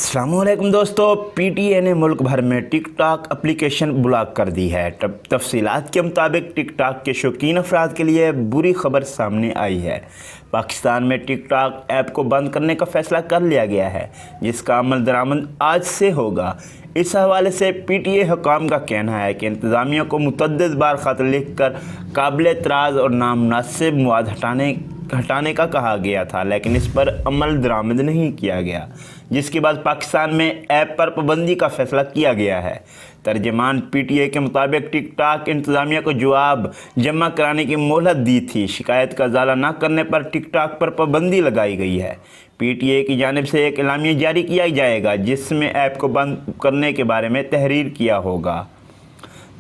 अस्सलाम वालेकुम दोस्तों, पीटीए ने मुल्क भर में टिक टॉक एप्लीकेशन ब्लॉक कर दी है। तफसीलात के मुताबिक टिक टॉक के शौकीन अफराद के लिए बुरी खबर सामने आई है। पाकिस्तान में टिक टॉक ऐप को बंद करने का फैसला कर लिया गया है, जिसका अमल दरामद आज से होगा। इस हवाले से पीटीए हुकाम का कहना है कि इंतज़ामिया को मुतअद्दिद बार ख़त लिख कर काबिल एतराज़ और नामुनासिब मवाद हटाने का कहा गया था, लेकिन इस पर अमल दरामद नहीं किया गया, जिसके बाद पाकिस्तान में ऐप पर पाबंदी का फैसला किया गया है। तर्जमान पीटीए के मुताबिक टिक टॉक इंतज़ामिया को जवाब जमा कराने की मोहलत दी थी। शिकायत का इजाला न करने पर टिक टॉक पर पाबंदी लगाई गई है। पीटीए की जानिब से एक एलामिया जारी किया जाएगा, जिसमें ऐप को बंद करने के बारे में तहरीर किया होगा।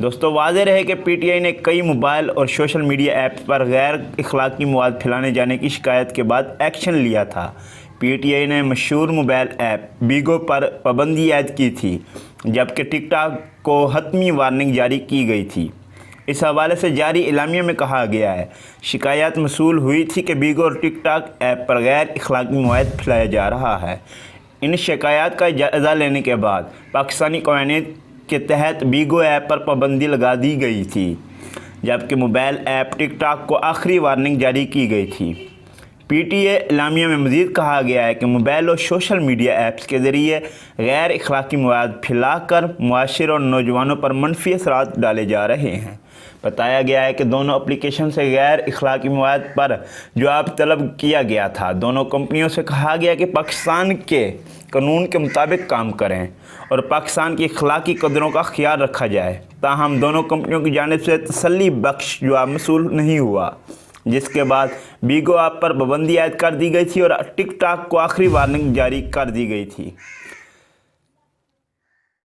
दोस्तों, वाज़ेह रहे कि पीटीआई ने कई मोबाइल और सोशल मीडिया ऐप्स पर गैर अखलाकी मवाद फैलाने जाने की शिकायत के बाद एक्शन लिया था। पीटीआई ने मशहूर मोबाइल ऐप बीगो पर पाबंदी आयद की थी, जबकि टिकटॉक को हतमी वार्निंग जारी की गई थी। इस हवाले से जारी एलामिया में कहा गया है, शिकायत मसूल हुई थी कि बीगो और टिकटॉक ऐप पर गैर अखलाकी मवाद फैलाया जा रहा है। इन शिकायत का जायज़ा लेने के बाद पाकिस्तानी कानून के तहत बीगो ऐप पर पाबंदी लगा दी गई थी, जबकि मोबाइल ऐप टिकटॉक को आखिरी वार्निंग जारी की गई थी। पीटीए एलामिया में मज़ीद कहा गया है कि मोबाइल और सोशल मीडिया ऐप्स के ज़रिए गैर अखलाकी मवाद फैलाकर मुआशरे और नौजवानों पर मनफी असरात डाले जा रहे हैं। बताया गया है कि दोनों एप्लीकेशन से गैर अखलाकी मवाद पर जवाब तलब किया गया था। दोनों कंपनियों से कहा गया कि पाकिस्तान के कानून के मुताबिक काम करें और पाकिस्तान की अखलाकी कदरों का ख्याल रखा जाए। ताहम दोनों कंपनियों की जानिब से तसल्ली बख्श जवाब मसूल नहीं हुआ, जिसके बाद बीगो ऐप पर पाबंदी आयद कर दी गई थी और टिक टॉक को आखिरी वार्निंग जारी कर दी गई थी।